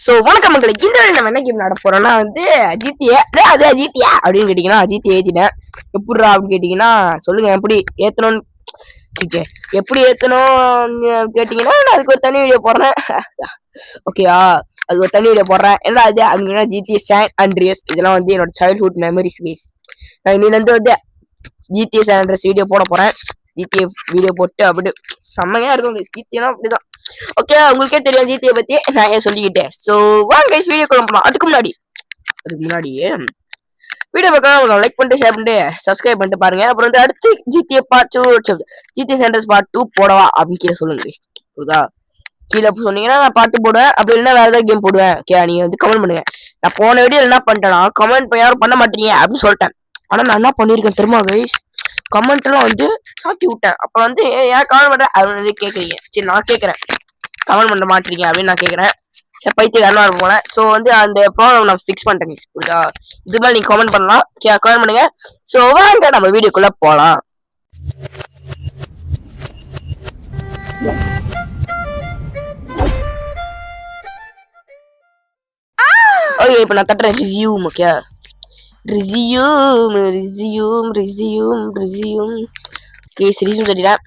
So வணக்கம் மக்களுக்கு இந்த வேலை நம்ம என்ன கேம் நட போறோம்னா வந்து ஜிடிஏ அது ஜிடிஏ அப்படின்னு கேட்டீங்கன்னா ஜிடிஏ ஏத்திட்டேன். எப்படிடா அப்படின்னு கேட்டீங்கன்னா சொல்லுங்க எப்படி ஏத்தணும்னு. எப்படி ஏத்தணும் கேட்டீங்கன்னா நான் அதுக்கு ஒரு தனி வீடியோ போடுறேன். ஓகேயா, அதுக்கு ஒரு தனி வீடியோ போடுறேன். என்ன அது அப்படின்னா ஜிடிஏ சான் அண்ட்ரியஸ் இதெல்லாம் வந்து என்னோட சைல்ட்ஹுட் மெமரிஸ் கேஸ். நான் இன்னிலிருந்து வந்து ஜிடிஏ சான் அண்ட்ரியஸ் வீடியோ போட போறேன். ஜிடிஏ வீடியோ போட்டு அப்படி செம்மையா இருக்கும். ஜிடிஏனா அப்படிதான். ஓகே, உங்களுக்கே தெரியும் ஜிடிஏ பத்தி நான் ஏன் சொல்லிக்கிட்டேன். ஸோ வாங்க கைஸ் வீடியோ போலாம். அதுக்கு முன்னாடி வீடியோ பார்க்கலாம், லைக் பண்ணிட்டு ஷேர் பண்ணிட்டு சப்ஸ்கிரைப் பண்ணிட்டு பாருங்க. அப்புறம் வந்து அடுத்து GTA part 2 GTA San Andreas part 2 போடவா அப்படின்னு கீழே சொல்லுங்க கைஸ். புரியுதா? கீழே சொன்னீங்கன்னா நான் பாட்டு போடுவேன், அப்படி இல்லைன்னா வேற ஏதாவது கேம் போடுவேன். ஓகே, நீங்க வந்து கமெண்ட் பண்ணுங்க. நான் போன வீடியோ என்ன பண்ணிட்டேன்னா கமெண்ட் யாரும் பண்ண மாட்டீங்க அப்படின்னு சொல்லிட்டேன். ஆனா நான் என்ன பண்ணிருக்கேன் தெரியுமா கைஸ், கமெண்ட் எல்லாம் வந்து சாத்தி விட்டேன். அப்ப வந்து ஏன் கமெண்ட் பண்ற அப்படின்னு வந்து கேக்குறீங்க. சரி நான் கேட்கறேன், கமெண்ட் பண்ண மாட்டீங்க அப்படின்னு நான் கேட்கறேன். சரி பைத்தியக்காரனா போனேன். ஸோ வந்து அந்த ப்ராப்ளம் நான் ஃபிக்ஸ் பண்ணிட்டேன். புரியுதா? இது மாதிரி நீங்க கமெண்ட் பண்ணலாம். கமெண்ட் பண்ணுங்க. ஸோ வாங்க நம்ம வீடியோக்குள்ள போலாம். ஓகே, இப்போ நான் தட்டுறேன் resume. Okay, resume case resume தட்டிட்டேன்.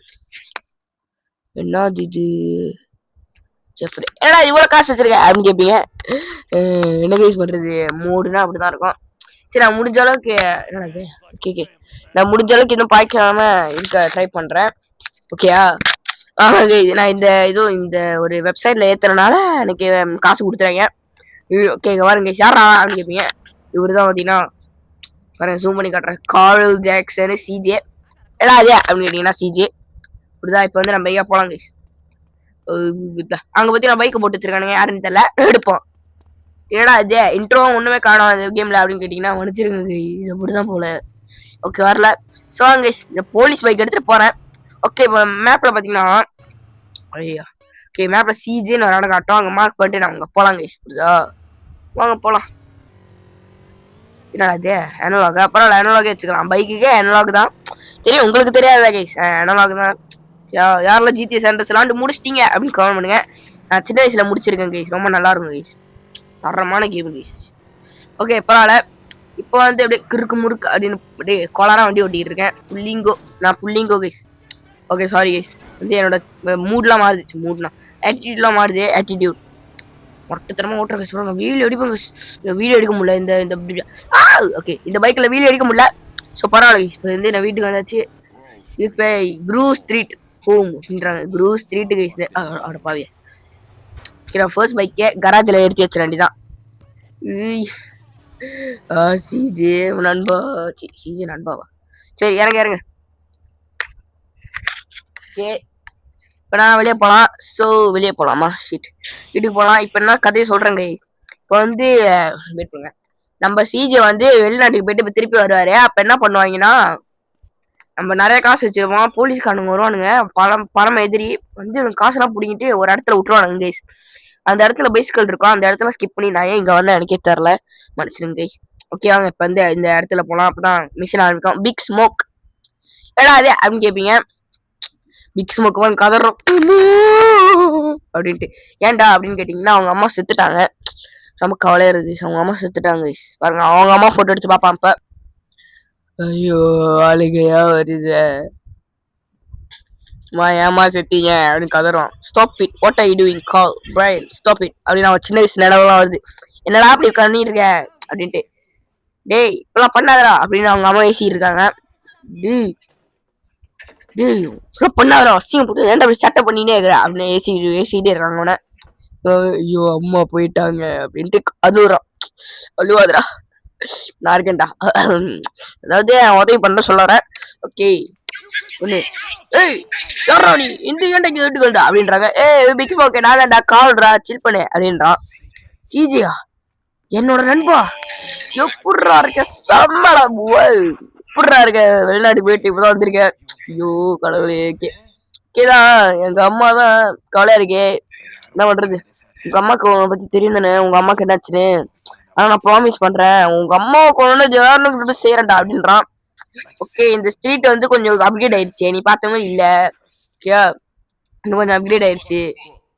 என்னது இது ஜெஃப்ரி, என்னடா இவ்வளோ காசு வச்சிருக்க அப்படின்னு கேட்பீங்க. என்ன கேஸ் பண்றது, மூடுனா அப்படிதான் இருக்கும். சரி நான் முடிஞ்ச அளவுக்கு என்னது ஓகே நான் முடிஞ்ச அளவுக்கு இன்னும் பாய்க்காம இருக்க ட்ரை பண்றேன். ஓகேயா? நான் இந்த ஒரு வெப்சைட்ல ஏத்துறதுனால எனக்கு காசு கொடுத்துறாங்க. ஓகே பாருங்க யாரா அப்படின்னு கேட்பீங்க. இவரு தான் பார்த்தீங்கன்னா பாருங்க, ஜூம் பண்ணி காட்டுறேன், கார்ல் ஜாக்சன் சிஜே. ஏடா அதே அப்படின்னு கேட்டீங்கன்னா சிஜே. இப்படிதான். இப்போ வந்து நம்ம பைக்கா போலாம் கைஸ். அங்க பத்தி நான் பைக்கை போட்டு வச்சிருக்கானுங்க, யாருன்னு தெரியல. எடுப்போம். ஏடா அது இன்ட்ரோ ஒண்ணுமே காணாது கேம்ல அப்படின்னு கேட்டீங்கன்னா மன்னிச்சிருங்க கைஸ், அப்படிதான் போல. ஓகே வரல. ஸோ கைஸ் இந்த போலீஸ் பைக் எடுத்துட்டு போறேன். ஓகே, இப்போ மேப்ல பாத்தீங்கன்னா ஐயா ஓகே மேப்ல சிஜேன்னு ஒரு இடம் காட்டும். அங்க மார்க் பண்ணிட்டு நான் அங்க போலாம் கைஸ். புரியுதா? வாங்க போலாம். என்னடா அது அனலாக்? பரவாயில்ல, அனலாக் வச்சுக்கலாம். பைக்குக்கே அனலாக் தான் தெரியும், உங்களுக்கு தெரியாதா கைஸ்? அனலாக் தான். யாரெல்லாம் ஜிடிஏ சான் அண்ட்ரியஸ் விளாண்டு முடிச்சிட்டீங்க அப்படின்னு கமெண்ட் பண்ணுங்க. நான் சின்ன வயசுல முடிச்சிருக்கேன் கைஸ், ரொம்ப நல்லா இருக்கும் கைஸ், தரமான கேம் கைஸ். ஓகே பரவாயில்ல. இப்போ வந்து அப்படியே கிறுக்கு முறுக்கு அப்படின்னு அப்படியே கொலாரா வண்டி ஓட்டிட்டு இருக்கேன். புள்ளிங்கோ கைஸ். ஓகே சாரி கைஸ், வந்து என்னோட மூட்லாம் மாறுதுச்சு. ஆட்டிடியூட்லாம் மாறுது. ஆட்டிடியூட் மொட்டத்தனமா ஓட்டுற கைஸ். பாருங்க வீடியோ எடுப்பேன் கைஸ். வீடியோ எடுக்க முடியல இந்த ஓகே இந்த பைக்கில் வீடியோ எடுக்க முடியல. ஸோ பரவாயில்ல கைஸ். இப்போ வந்து நான் வீட்டுக்கு வந்தாச்சு. இப்போ க்ரூஸ் ஸ்ட்ரீட் ஹோம் அப்படின்றாங்க. Cruise street guys. அட பாவியா. ஃபர்ஸ்ட் பைக்கே கராஜில் எடுத்து வச்சிட வேண்டியதான். சிஜே நண்பா, சிஜே நண்பாவா? சரி இறங்க. ஓகே இப்போ நான் வெளியே போகலாம். ஸோ வெளியே போகலாமா? ஷீட் வீட்டுக்கு போகலாம். இப்போ என்ன கதையை சொல்கிறேங்க. இப்போ வந்து வெயிட் பண்ணுங்க. நம்ம சிஜே வந்து வெளிநாட்டுக்கு போயிட்டு இப்போ திருப்பி வருவாரு. அப்போ என்ன பண்ணுவாங்கன்னா, நம்ம நிறைய காசு வச்சிருப்போம். போலீஸ்காரனுங்க வருவானுங்க, பரம எதிரி வந்து காசெல்லாம் பிடிங்கிட்டு ஒரு இடத்துல விட்டுருவானுங்க கைஸ். அந்த இடத்துல பைசிக்கல் இருக்கும். அந்த இடத்துல ஸ்கிப் பண்ணி நான் ஏன் இங்கே வந்து எனக்கே தெரில, மன்னிச்சிருங்க கைஸ். ஓகே வாங்க இப்போ வந்து இந்த இடத்துல போகலாம். அப்பதான் மிஷின் ஆரம்பிக்கும். பிக் ஸ்மோக் ஏடா அதே அப்படின்னு கேட்பீங்க. பிக் ஸ்மோக் வந்து கதறோம் அப்படின்ட்டு. ஏன்டா அப்படின்னு கேட்டிங்கன்னா அவங்க அம்மா செத்துட்டாங்க. ரொம்ப கவலையா இருக்கு. அவங்க அம்மா செத்துட்டாங்க கைஸ். பாருங்க அவங்க அம்மா போட்டோ எடுத்து பார்ப்பான். இப்ப ஐயோ அழுகையா வருது, ஏமா செத்தீங்க அப்படின்னு கதறுவான். Stop it, what are you doing, call brain, stop it அப்படின்னு அவன் சின்ன வயசு நினைவுலாம் வருது. என்னடா அப்படி பண்ணிருக்க அப்படின்ட்டு. டேய் இப்பெல்லாம் பண்ணாதடா அப்படின்னு அவங்க அம்மா ஏசிட்டு இருக்காங்க. பண்ணாதடா அசிங்கம் போட்டு ஏன்டா அப்படி சட்டை பண்ணினே இருக்கிற அப்படின்னு ஏசிட்டே இருக்காங்க அவனை. ஐயோ அம்மா போயிட்டாங்க அப்படின்ட்டு அழுவாதடா, நான் இருக்கேன்டா. அதாவது உதவி பண்ண சொல்லுறேன். ஓகே ஒண்ணு ஏய் யாரா நீ இந்த ஏன்டா வீட்டுக்கு வந்தா அப்படின்றாங்க. பிக் ஓகே நான் தான்டா, கால்ரா சில் பண்ணு அப்படின்றான். சிஜியா என்னோட நண்பா, எப்படா இருக்க? செம்மடா எப்படா இருக்க? வெளிநாட்டுக்கு போயிட்டு இப்பதான் வந்திருக்க. ஐயோ கடவுளே. கேதான் எங்க அம்மா தான் கவலையா இருக்கே, என்ன பண்றது? உங்க அம்மாக்கு உன்னை பத்தி தெரியும் தானே, உங்க அம்மாக்கு என்னாச்சுன்னு. ஆனா நான் ப்ராமிஸ் பண்றேன் உங்க அம்மாவுக்கு ஒண்ணு செய்யறேன்டா அப்படின்றான். ஓகே இந்த ஸ்ட்ரீட் வந்து கொஞ்சம் அப்கிரேட் ஆயிடுச்சு, நீ பார்த்த மாதிரி இல்ல. ஓகே இன்னும் கொஞ்சம் அப்கிரேட் ஆயிடுச்சு.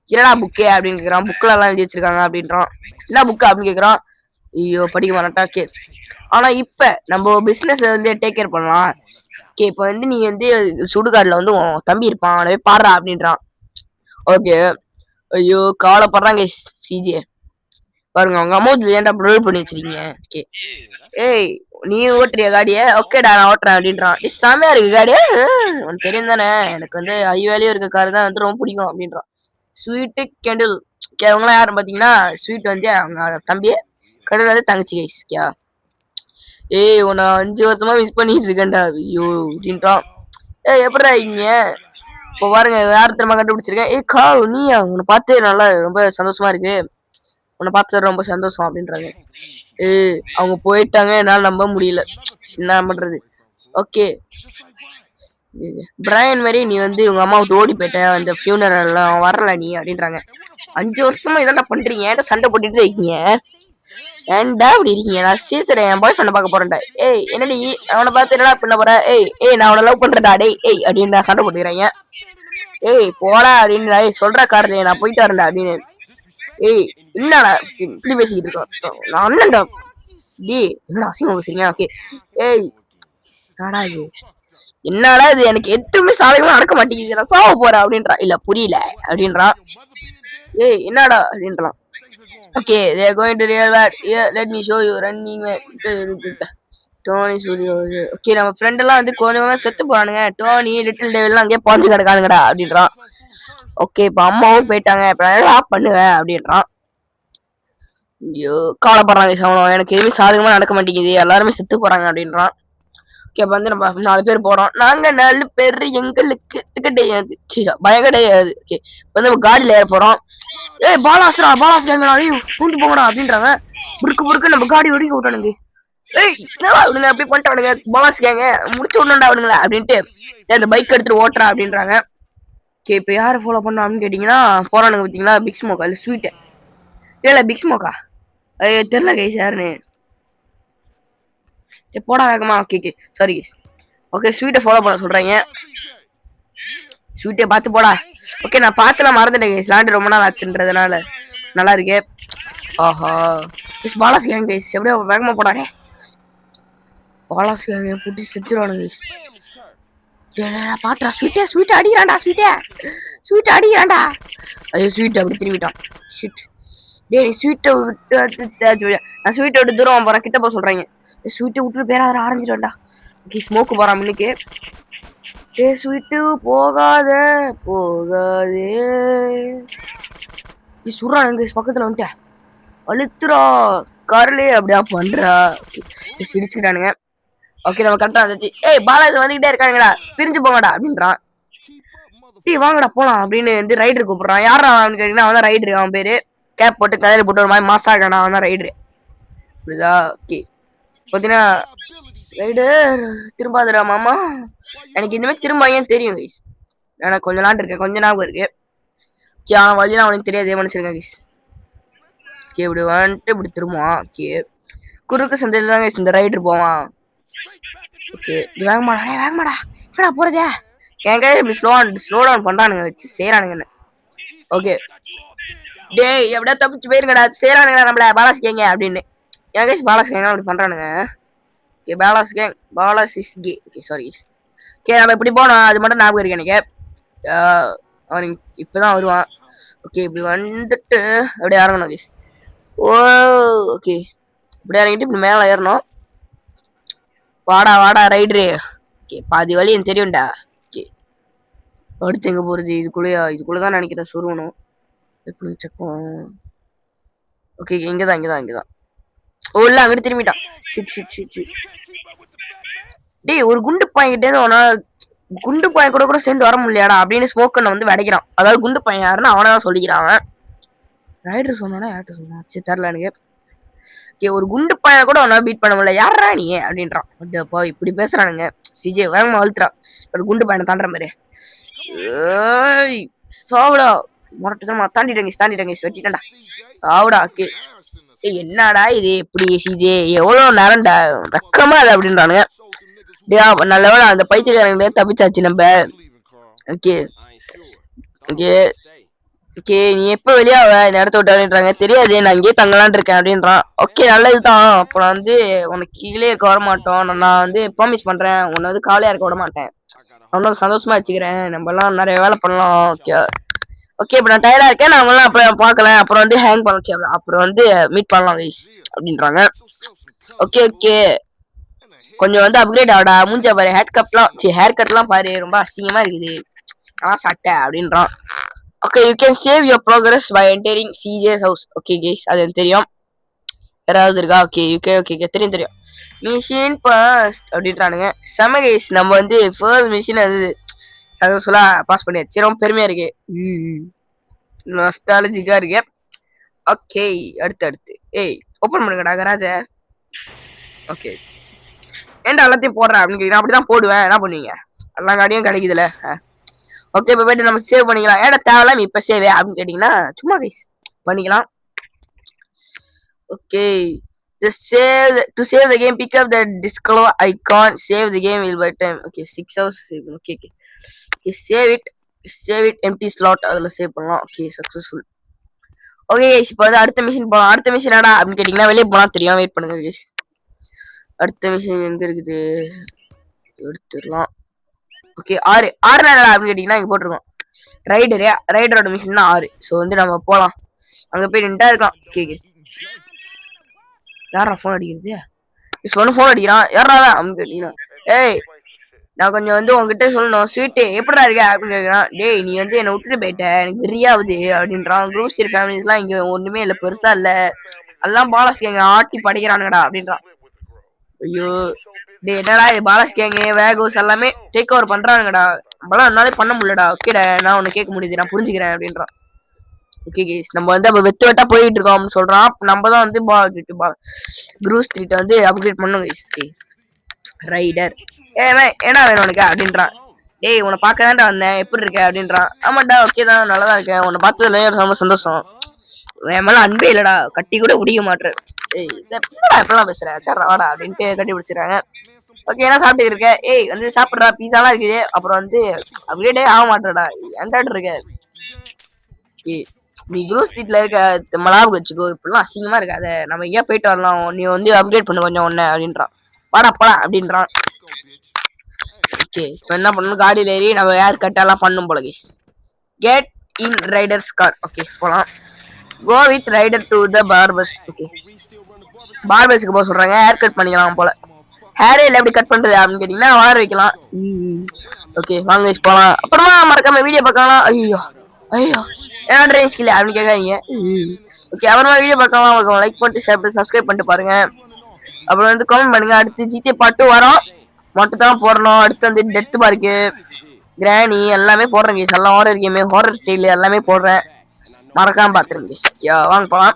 என்னடா புக்கே அப்படின்னு கேக்குறான். புக்ல எல்லாம் எழுதி வச்சிருக்காங்க அப்படின்றான். என்ன புக்கு அப்படின்னு கேக்குறான். ஐயோ படிக்க மாட்டான். ஓகே ஆனா இப்ப நம்ம பிசினஸ் வந்து டேக் கேர் பண்ணலாம். ஓகே இப்ப வந்து நீ வந்து சுடுகாடுல வந்து உன் தம்பி இருப்பான் அவனை போய் பாடுறா அப்படின்றான். ஓகே ஐயோ கவலைப்படுறாங்க சிஜே. பாருங்க அவங்க அமௌண்ட் ஏன்டா ப்ரொவைட் பண்ணி வச்சிருக்கீங்க. ஓகே ஏய் நீ ஓட்டுறிய காடிய. ஓகேடா நான் ஓட்டுறேன் அப்படின்றான். செமையா இருக்கு காடியா உனக்கு தெரியும் தானே எனக்கு வந்து ஹை வேல்யூ இருக்க கார் தான் வந்து ரொம்ப பிடிக்கும் அப்படின்றான். ஸ்வீட்டு கெண்டில் அவங்களாம் யாரும் பாத்தீங்கன்னா ஸ்வீட் வந்து அவங்க தம்பியே கடல் வந்து தங்கச்சி கைஸ் கே. ஏய் உன்னை 5 வருஷமா மிஸ் பண்ணிட்டு இருக்கேன்டா ஐயோ அப்படின்றான். ஏய் எப்படா இங்க இப்போ பாருங்க யார் திரும்ப கண்டுபிடிச்சிருக்கேன். ஏய் கா நீயா உன்னை பார்த்து நல்லா ரொம்ப சந்தோஷமா இருக்கு. உன்னை பார்த்து ரொம்ப சந்தோஷம் அப்படின்றாங்க. ஏய் அவங்க போயிட்டாங்க என்னால நம்ப முடியல. என்ன பண்றது. ஓகே பிரையன் மாதிரி நீ வந்து உங்க அம்மா விட்டு ஓடி போயிட்ட அந்த ஃபியூனரல் வரல நீ அப்படின்றாங்க. 5 வருஷமா இதெல்லாம் பண்றீங்க ஏன்டா சண்டை போட்டுட்டு இருக்கீங்க. ஏன்டா இப்படி இருக்கீங்க. நான் சீசரை என் பாய் ஃப்ரெண்ட் பார்க்க போறேன்டா. ஏய் என்னடி அவனை பார்த்து என்னடா பண்ண போற. ஏய் நான் அவனை லவ் பண்றேன்டா. டேய் ஏய் அப்படின்னு சண்டை போட்டுக்கிறாங்க. ஏய் போடா அப்படின்னு சொல்ற காரணம் நான் போயிட்டு வரேன்டா அப்படின்னு. ஏய் என்னடா இப்படி பேசிக்கிட்டு இருக்கோம் நான் அண்ணன்டா. டேய் என்னடா அசிங்கமா பேசுறீங்க. ஓகே ஏய் என்னடா இது என்னடா இது எனக்கு எதுவுமே சாதகமா நடக்க மாட்டேங்குது நான் சாவ போறேன் அப்படின்றா. இல்ல புரியல அப்படின்றான். ஏய் என்னடா அப்படின்றான். Okay they are going to real bad yeah let me show you running Tony studio. Okay நம்ம ஃப்ரெண்ட் எல்லாம் வந்து கொஞ்சம் செத்து போறானுங்க. டோனி லிட்டில் டேவில்லாம் அங்கேயே பாஞ்சு கிடக்கானுங்கடா அப்படின்றான். ஓகே இப்ப அம்மாவும் போயிட்டாங்க இப்ப நான் பண்ணுவேன் அப்படின்றான். ஐயோ கவலைப்படுறாங்க சவனம் எனக்கு எதுவுமே சாதகமா நடக்க மாட்டேங்குது எல்லாருமே செத்து போறாங்க அப்படின்றான். ஓகே வந்து நம்ம 4 பேர் போறோம். நாங்க 4 பேர் எங்களுக்கு கிடையாது பயம் கிடையாது. ஓகே வந்து நம்ம காடியில ஏற போறோம். ஏய் பாலாசுரா பாலாசுரா கூண்டு போங்கடா அப்படின்றாங்க. புருக்கு நம்ம காடி ஒடுங்கி விட்டானுங்க. ஏய் என்னடா அவனுங்க அப்படி பண்ணிட்டானுங்க பாலாசுக்காங்க முடிச்சு விடணும்டா அவனுங்களா அப்படின்ட்டு அந்த பைக் எடுத்துட்டு ஓட்டுறா அப்படின்றாங்க. ஓகே இப்போ யாரை ஃபாலோ பண்ணோம் அப்படின்னு கேட்டீங்கன்னா போறானுங்க பார்த்தீங்களா பிக் ஸ்மோக்கா இல்லை ஸ்வீட்டு இல்ல பிக் ஸ்மோக்கா ஐயோ தெரியல கைஸ் யாருன்னு. போடா வேகமா. Okay okay sorry guys. Okay ஸ்வீட்டை ஃபாலோ பண்ண சொல்றீங்க. ஸ்வீட்டை பார்த்து போடா. ஓகே நான் பார்த்துலாம் மறந்துட்டேன் கைஸ் விளாண்டு ரொம்ப நாள் ஆச்சுன்றதுனால நல்லா இருக்கே. ஆஹா கைஸ் பாலாஸ் கேங் கைஸ் எப்படியோ வேகமா போடாடே. பாலாஸ் கேங் புட்டி செத்துருவானு கைஸ். பாத்துறா ஸ்வீட்டை அடிக்கிறான்டா ஸ்வீட்டை அடிக்கிறான்டா. ஐயோ ஸ்வீட் அப்படி திரும்பிட்டான். ஷிட் டேய் ஸ்வீட்டை விட்டு நான் ஸ்வீட்டை விட்டு தூரம் போறேன் கிட்ட போக சொல்றீங்க. ஸ்வீட்டை விட்டுட்டு பேரா ஆரம்பிச்சிட்டோம்டா. ஓகே ஸ்மோக்கு போறான் முன்னுக்கு. டே ஸ்வீட்டு போகாதே சுடுறான் எங்க பக்கத்துல வந்துட்டேன் அழுத்துறா கார்லயே அப்படியா பண்றா. சிடிச்சுக்கிட்டானுங்க. ஓகே நம்ம கரெக்டா வந்துச்சு. ஏய் பாலாஜி வந்துகிட்டே இருக்கானுங்கடா பிரிஞ்சு போங்கடா அப்படின்றான். டேய் வாங்கடா போலாம் அப்படின்னு வந்து ரைடர் கூப்பிடுறான். யாரா அவனு கேட்டீங்கன்னா அவன் தான் ரைடரு. அவன் பேரு கேப் போட்டு கதையில போட்டு ஒரு மாதிரி மாசா இருக்கானா அவன் தான் ரைடரு புரியுதா. ஓகே பாத்தீங்கன்னா ரைடர் திரும்பாதுடா மாமா எனக்கு இந்த மாதிரி திரும்பாங்கன்னு தெரியும் கைஸ். எனக்கு கொஞ்ச நாள் இருக்கேன் கொஞ்ச ஞாபகம் இருக்கு. அவன் வழியெல்லாம் அவனுக்கு தெரியாதே மனுஷருக்கேன் கைஸ். ஓகே இப்படி வந்துட்டு இப்படி திரும்புவான். ஓகே குறுக்கு சந்தையில தான் கைஸ் இந்த ரைடர் போவான். ஓகே இது வேகமாடா என்னடா போறதே என் கையில இப்படி ஸ்லோ டவுன் பண்றானுங்க வச்சு செய்யறானுங்க. ஓகே டேய் எப்படியா தப்பிச்சு போயிருங்கடா செய்யறானுங்கடா நம்மள பாலாஸ் கேங்க அப்படின்னு என் கைஸ் பாலாஸ் கேங்க அப்படி பண்றானுங்க. Okay Ballas is K. Okay sorry okay நம்ம இப்படி போனோம் அது மட்டும் ஞாபகம் இருக்கு எனக்கு. அவன் இப்பதான் வருவான். ஓகே இப்படி வந்துட்டு அப்படியே இறங்கணும் கைஸ். ஓ ஓகே இப்படி இறங்கிட்டு இப்படி மேலே ஏறணும். வாடா ரைடரு. ஓகே பாதி வழி எனக்கு தெரியும்டா. ஓகே அடுத்து எங்க போறது இதுக்குள்ளதான் நினைக்கிறேன் சொருவணும். ஓகே இங்கதான் ஓ இல்ல அங்கிட்டு திரும்பிட்டான். டேய் ஒரு குண்டு பாய்கிட்டே குண்டு பாய் கூட சேர்ந்து வர முடியாடா அப்படின்னு ஸ்மோக்கனை வந்து விடைக்கிறான். அதாவது குண்டு பையன் யாருன்னு அவனதான் சொல்லிக்கிறான். அவன் ரைடர் சொன்னானா யார்கிட்ட சொன்னான் சரி தரல எனக்கு. ஓகே ஒரு குண்டு பையனை கூட அவனா பீட் பண்ண முடியல யாரா நீ அப்படின்றான். அப்பா இப்படி பேசுறானுங்க. விஜய் வேகமா அழுத்துறான் ஒரு குண்டு பையனை தாண்டுற மாதிரி. சாவுடா முரட்டுமா தாண்டிட்டேங்க வெட்டிட்டா சாவுடா. ஓகே என்னடா இது எப்படி சிஜே எவ்வளவு நேரம்டா வெக்கமா அது அப்படின்றானுங்க. நல்ல வேலை அந்த பைத்தியக்காரங்களே தப்பிச்சாச்சு நம்ம. ஓகே ஓகே ஓகே நீ எப்ப வெளியாவ இந்த இடத்த விட்டு அப்படின்றாங்க. தெரியாது நான் இங்கேயே தங்கலான் இருக்கேன் அப்படின்றான். ஓகே நல்லதுதான். அப்புறம் வந்து உனக்கு கீழே இருக்க வர மாட்டோம். நான் வந்து ப்ராமிஸ் பண்றேன் உன்னை வந்து காலியா இருக்க விட மாட்டேன். அவனும் சந்தோஷமா வச்சுக்கிறேன். நம்ம எல்லாம் நிறைய வேலை பண்ணலாம். ஓகே ஓகே இப்ப நான் டயர்டா இருக்கேன். நான் எல்லாம் அப்புறம் பார்க்கல. அப்புறம் வந்து ஹேங் பண்ண அப்புறம் வந்து மீட் பண்ணலாம் கைஸ் அப்படின்றாங்க. ஓகே ஓகே கொஞ்சம் வந்து அப்கிரேட் ஆகடா. மூஞ்ச பாரு ஹேர் கட்லாம் பாரு ரொம்ப அசிங்கமா இருக்குது. சட்டை அப்படின்றான். Okay you can save your progress by entering CJ's house. Okay guys அது எனக்கு தெரியும். யாராவது இருக்கா? ஓகே யூகே ஓகே தெரியும். மிஷின் பாஸ்ட் அப்படின்றானுங்க. செம கைஸ் நம்ம வந்து ஃபர்ஸ்ட் மிஷின் அது சக்சஸ்ஃபுல்லா பாஸ் பண்ணியாச்சு. ரொம்ப பெருமையா இருக்கு. நாஸ்டாலஜிக்கா இருக்கு. ஓகே அடுத்து ஏய் ஓபன் பண்ணுங்கடா கராஜ. ஓகே ஏன்டா எல்லாத்தையும் போடுறேன் அப்படின்னு நான் அப்படிதான் போடுவேன். என்ன பண்ணுவீங்க? எல்லா காடியும் கிடைக்குதுல. ஓகே இப்போ போயிட்டு நம்ம சேவ் பண்ணிக்கலாம். ஏடா தேவையில்லாம இப்ப சேவ் அப்படின்னு கேட்டீங்கன்னா சும்மா கைஸ் பண்ணிக்கலாம். Okay to save the game pick up the discover icon save the game will by time. Okay 6 hours okay save it empty slot அதுல சேவ் பண்ணலாம். Okay successful. ஓகே கைஸ் இப்போ வந்து அடுத்த மிஷின் போலாம். அடுத்த மிஷின் என்னடா அப்படின்னு கேட்டீங்கன்னா வெளியே போனா தெரியும். வெயிட் பண்ணுங்க கைஸ். அடுத்த மிஷின் எங்க இருக்குது எடுத்துடலாம். ஓகே 6 என்னடா அப்படின்னு கேட்டீங்கன்னா இங்க போட்டிருக்கோம் ரைடரோட மிஷின் தான் 6. ஸோ வந்து நம்ம போலாம். அங்க போய் நின்ட்டா இருக்கலாம். ஓகே யாரா ஃபோன் அடிக்கிறது? ஃபோன் அடிக்கிறான். யாரா அப்படின்னு கேட்டீங்கன்னா ஏய் நான் கொஞ்சம் வந்து உங்ககிட்ட சொல்லணும். ஸ்வீட்டு எப்படா இருக்க அப்படின்னு கேட்குறான். டேய் நீ வந்து என்னை விட்டுட்டு போயிட்ட எனக்கு வெறியாவது அப்படின்றான். குரூப் ஸ்டீர் ஃபேமிலிஸ்லாம் இங்க ஒண்ணுமே இல்லை பெருசா இல்ல எல்லாம் பாலாஸ் கேங்க ஆட்டி படிக்கிறானுங்கடா அப்படின்றான். ஐயோ டே என்னடா இது பாலாஸ் கேங்க வேகோஸ் எல்லாமே டேக் ஓவர் பண்றானுங்கடா. நம்மளாம் என்னாலே பண்ண முடியலடா. ஓகேடா நான் உன்னை கேட்க முடியுது நான் புரிஞ்சுக்கிறேன் அப்படின்றான். ஓகே கேஸ் நம்ம வந்து அப்ப வெட்டா போயிட்டு இருக்கோம் சொல்றான். நம்ம தான் வந்து குரூப் ஸ்ட்ரீட் வந்து அப்கிரேட் பண்ணும் கைஸ். ரைடர் ஏன்னா வேணும் உனக்கு அப்படின்றான். டேய் உன்னை பார்க்க தான்டா வந்தேன் எப்படி இருக்க அப்படின்றான். ஆமாண்டா ஓகே தான் நல்லதா இருக்கேன். உன்னை பார்த்ததுல ரொம்ப சந்தோஷம். என் மேல அன்பே இல்லடா கட்டி கூட குடிக்க மாட்டேன். எப்பெல்லாம் பேசுறேன் சரி வாடா அப்படின்ட்டு கட்டி பிடிச்சிடறாங்க. ஓகே என்ன சாப்பிட்டு இருக்க? ஏய் வந்து சாப்பிட்றா பீஸாலாம் இருக்குது. அப்புறம் வந்து அப்கிரேடே ஆக மாட்டேடா ஏன்டாட்டு இருக்க. நீ குரூப் ஸ்ட்ரீட்ல இருக்க மலாபுக்கு வச்சுக்கோ. இப்படிலாம் அசிங்கமா இருக்காத. நம்ம எங்கேயா போயிட்டு வரலாம். நீ வந்து அப்கிரேட் பண்ணு கொஞ்சம் ஒண்ணு அப்படின்றான். பாடா அப்படின்றான். ஓகே இப்போ என்ன பண்ணணும்? காடியில ஏறி நம்ம ஏர் கட்டெல்லாம் பண்ணும் போல guys. Get in Ryder's car. Okay போலாம். Go with Ryder to the barbers. Okay பார்பர்ஸ்க்கு போக சொல்றாங்க. ஹேர் கட் பண்ணிக்கலாம் போல. ஹேரே இல்லை எப்படி கட் பண்றது அப்படின்னு கேட்டீங்கன்னா வளர வைக்கலாம். ஓகே வாங்க கைஸ் போலாம். அப்புறமா மறக்காம வீடியோ பார்க்கலாம். ஐயோ ஏன்னா ட்ரைவிங் ஸ்கில் அப்படின்னு கேட்காதீங்க. ஓகே அப்புறமா வீடியோ பார்க்கலாம். உங்களுக்கு லைக் பண்ணிட்டு ஷேர் பண்ணி சப்ஸ்கிரைப் பண்ணிட்டு பாருங்க. அப்புறம் வந்து கமெண்ட் பண்ணுங்க. அடுத்து ஜிடி பாட்டு வரோம் மட்டும் தான் போடணும். அடுத்து வந்து டெத் பார்க்கு கிராணி எல்லாமே போடுறேன் கேஸ். எல்லாம் ஹாரர் கேமு ஹாரர் ஸ்டைல் எல்லாமே போடுறேன். மறக்காம பாத்துருங்க கேஸ். வாங்க போலாம்.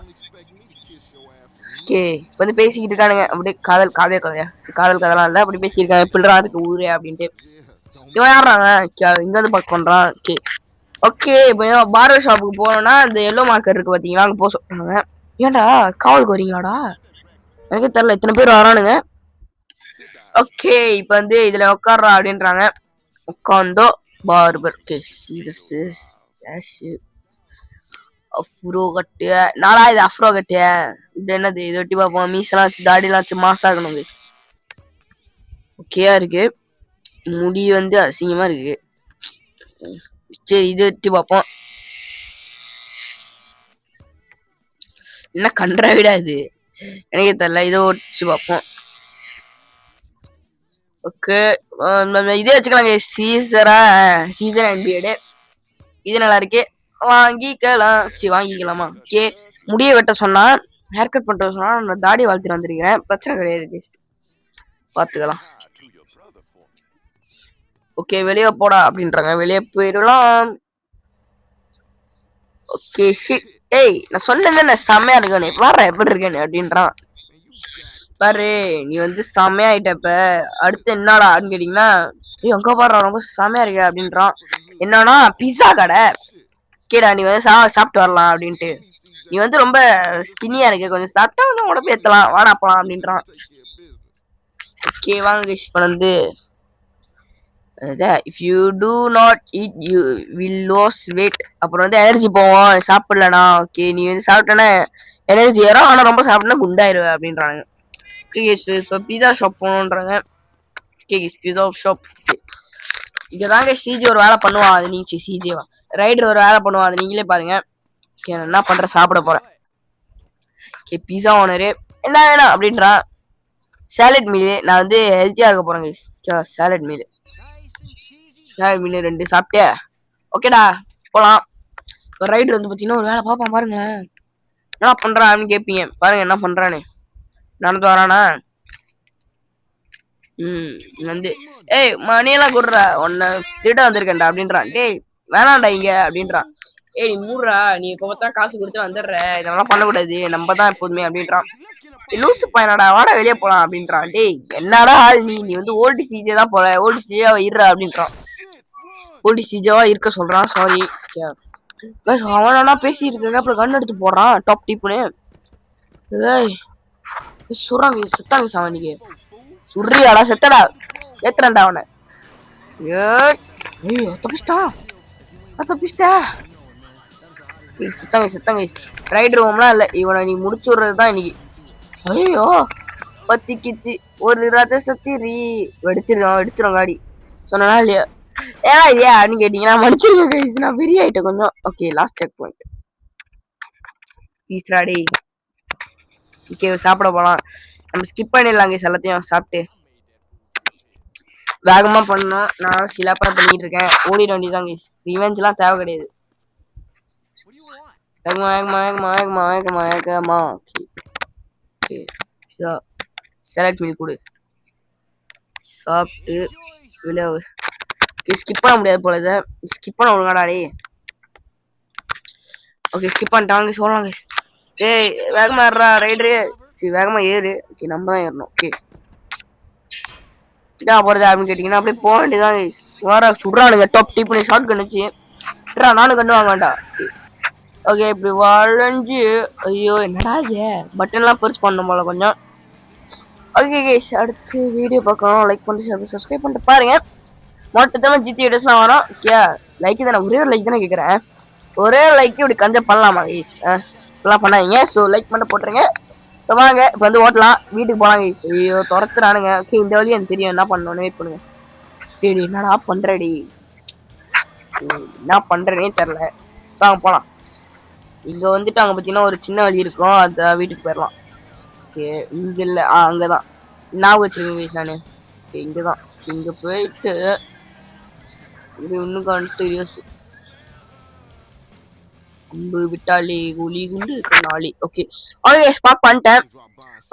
ஓகே இப்போ வந்து பேசிக்கிட்டு இருக்கானுங்க அப்படியே காதல் கதைலாம் இல்லை அப்படி பேசியிருக்காங்க. எப்படிடா அதுக்கு ஊரே அப்படின்ட்டு இவன் யாடுறாங்க இங்க வந்து பார்க்க பண்றான். ஓகே இப்போ பார்பர் ஷாப்புக்கு போனோம்னா இந்த எல்லோ மார்க்கர் இருக்கு பாத்தீங்களா அங்க போக சொல்றாங்க. ஏன்டா காவலுக்கு வரீங்களாடா? எனக்கு தெரியல இத்தனை பேர் வரானுங்க. ஓகே இப்போ வந்து இதுல உட்கார்றா அப்படின்றாங்க. உட்காந்தோ பார்பர் அஃப்ரோ கட்டிய நாளா இது அஃப்ரோ கட்டிய இது என்னது இது வெட்டி பார்ப்போம். மீசெல்லாம் வச்சு தாடிலாம் வச்சு மாசாகணும். ஓகேயா இருக்கு. முடி வந்து அசிங்கமா இருக்கு. சரி இது வெட்டி பார்ப்போம். என்ன கண்ட விடா இது எனக்கே தெரியல. இதை ஒட்டிச்சு பார்ப்போம். ஓகே இதே வச்சுக்கலாங்க. சீசர் அன்பியடு இது நல்லா இருக்கு. வாங்கிக்கலாமா? ஓகே முடிய வெட்ட சொன்னா ஹேர் கட் பண்ற சொன்னா நான் தாடி வளர்த்துட்டு வந்திருக்கிறேன். பிரச்சனை கிடையாது பாத்துக்கலாம். ஓகே வெளியே போடா அப்படின்றாங்க. வெளியே போயிடலாம். ஓகே ஏய் நான் சொன்னேன்னு செம்மையா இருக்கேன்னு பாரு எப்படி இருக்கேன்னு அப்படின்றான். பாரு நீ வந்து செம்மையா ஆயிட்ட. இப்ப அடுத்து என்னடா அப்படின்னு கேட்டீங்கன்னா எங்க பாடுறா ரொம்ப செம்மையா இருக்க அப்படின்றான். என்னன்னா பிஸா கடை கேடா நீ வந்து சாப்பிட்டு வரலாம் அப்படின்ட்டு. நீ வந்து ரொம்ப ஸ்கின்னியா இருக்க கொஞ்சம் சாப்பிட்டா வந்து உடம்பு ஏத்தலாம் வாடா போலாம் அப்படின்றான். ஓகே வாங்க இப்போ வந்து if you do not eat you will lose weight. அப்புறம் வந்து எனர்ஜி போவோம் சாப்பிடலனா. ஓகே நீ வந்து சாப்பிட்டனா எனர்ஜி ஏறும், ஆனா ரொம்ப சாப்பிட்டனா குண்டாயிருவ அப்படின்றாங்க. ஓகே இப்போ பீஸா ஷாப் போகணுன்றாங்க. ஓகே பீஸா ஷாப் இங்கதாங்க சிஜி ஒரு வேலை பண்ணுவான். அது நீங்க சிஜிவா ரைடர் ஒரு வேலை பண்ணுவான், அது நீங்களே பாருங்க. ஓகே நான் என்ன பண்றேன், சாப்பிட போறேன். ஓகே பீஸா ஓனரு என்ன வேணும் அப்படின்றா. சாலட் மீல் நான் வந்து ஹெல்த்தியா இருக்க போறேங்க. சாலட் மீல் 2 சாப்பிட்டே. ஓகேடா போலாம். ரைடர் வந்து பாத்தீங்கன்னா ஒரு வேலை பாப்பான் பாருங்க. என்ன பண்றான்னு கேப்பீங்க, பாருங்க என்ன பண்றான்னு. நடந்து வரானா வந்து ஏய் மணியெல்லாம் குடுறா, உன்னை திருட வந்திருக்கேன்டா அப்படின்றான். டேய் வேணாண்டா இங்க அப்படின்றான். ஏய் நீ மூடுறா, நீ இப்ப பார்த்தா காசு கொடுத்து வந்துடுற, இதெல்லாம் பண்ணக்கூடாது, நம்ம தான் எப்போதுமே அப்படின்றான். லூசு பையனாடா வாடா வெளியே போலாம் அப்படின்றான். டேய் என்னடா ஆள் நீ வந்து ஓல்டு சிஜே தான் போல, ஓல்டு சிஜேவா இருறா அப்படின்றான். ஓல்டு சிஜேவா இருக்க சொல்றான். சாரி அவனா பேசிட்டு இருக்க, அப்புறம் கண் எடுத்து போடுறான் டாப் டிப்னு. சுறாங்க செத்தாங்க சாவனிக்கு சுர்றியாடா, செத்தடா, ஏத்துறேன்டா அவனை. ஐயோ தப்பிச்சிட்டா தப்பிச்சிட்டா. செத்தாங்க ரைடர் ஹோம்லாம் இல்லை, இவனை நீ முடிச்சு விடுறதுதான் இன்னைக்கு. ஐயோ பத்திக்கிச்சு ஒரு ரஜசத்திரி வெடிச்சிரும் காடி. சொன்னா இல்லையா ஏன்னா இல்லையா அப்படின்னு கேட்டீங்கன்னா மன்னிச்சிருங்க, நான் பெரிய ஆயிட்டேன் கொஞ்சம். ஓகே லாஸ்ட் செக் பாயிண்ட் பீஸ்ராடி. ஓகே சாப்பிட போலாம், நம்ம ஸ்கிப் பண்ணிடலாங்க எல்லாத்தையும் சாப்பிட்டு. வேகமா பண்ணோம், நான் சிலாப்பா பண்ணிட்டு இருக்கேன். ஓடிட வேண்டியதாங்க, ரிவெஞ்ச் எல்லாம் தேவை கிடையாது. வேகமா சாலட் மீல் கொடு, சாப்பிட்டு விளையாடு. ஸ்கிப் பண்ண முடியாது போல, இதை ஸ்கிப் பண்ண ஒழுங்காடாடி. ஓகே ஸ்கிப் பண்ணிட்டாங்க சொல்றாங்க. டேய் வேகமா ஏறா ரைடரு, சரி வேகமா ஏறு. ஓகே நம்ம தான் ஏறணும். ஓகே போறது அப்படின்னு கேட்டீங்கன்னா அப்படியே போக வேண்டியதான். வேற சுடுறானுங்க டாப் டீப் பண்ணி ஷார்ட் கன் வச்சு. நானும் கண்ணு வாங்க வேண்டாம். ஓகே இப்படி வளைஞ்சு ஐயோ என்னடா இது பட்டன்லாம் பெருசு பண்ணணும் போல கொஞ்சம். ஓகே கைஸ் அடுத்து வீடியோ பார்க்கணும், லைக் பண்ணிட்டு சப்ஸ்கிரைப் பண்ணிட்டு பாருங்க. மொத்தமாக ஜிடி வீடியோஸ்லாம் வரும். ஓகே லைக் தானே, ஒரே ஒரு லைக் தானே கேட்குறேன், ஒரே ஒரு லைக் இப்படி கஞ்சம் பண்ணலாமா கைஸ்? இப்பெல்லாம் பண்ணாதீங்க. ஸோ லைக் பண்ண போட்டுருங்க. ஸோ வாங்க இப்போ வந்து ஓட்டலாம், வீட்டுக்கு போகலாம் கைஸ். ஐயோ துரத்துறானுங்க. ஓகே இந்த வழியும் எனக்கு தெரியும் என்ன பண்ணணும்னு, வெயிட் பண்ணுங்க. டேடி என்னடா பண்றடி, என்ன பண்றேனே தெரில. வாங்க போகலாம். இங்க வந்துட்டு அங்க பார்த்தீங்கன்னா ஒரு சின்ன வழி இருக்கும், அந்த வீட்டுக்கு போயிடலாம். ஓகே இங்க இல்லை, அங்கதான் ஞாபகம் வச்சிருக்கேன் கைஸ் நானு. ஓகே இங்கதான், இங்க போயிட்டு இன்னும் கண்டினியூஸ் குண்டு விட்டாளி குழி குண்டு கண்ணாளி. ஓகே ஓகே ஸ்பாக் பண்ணிட்டேன்.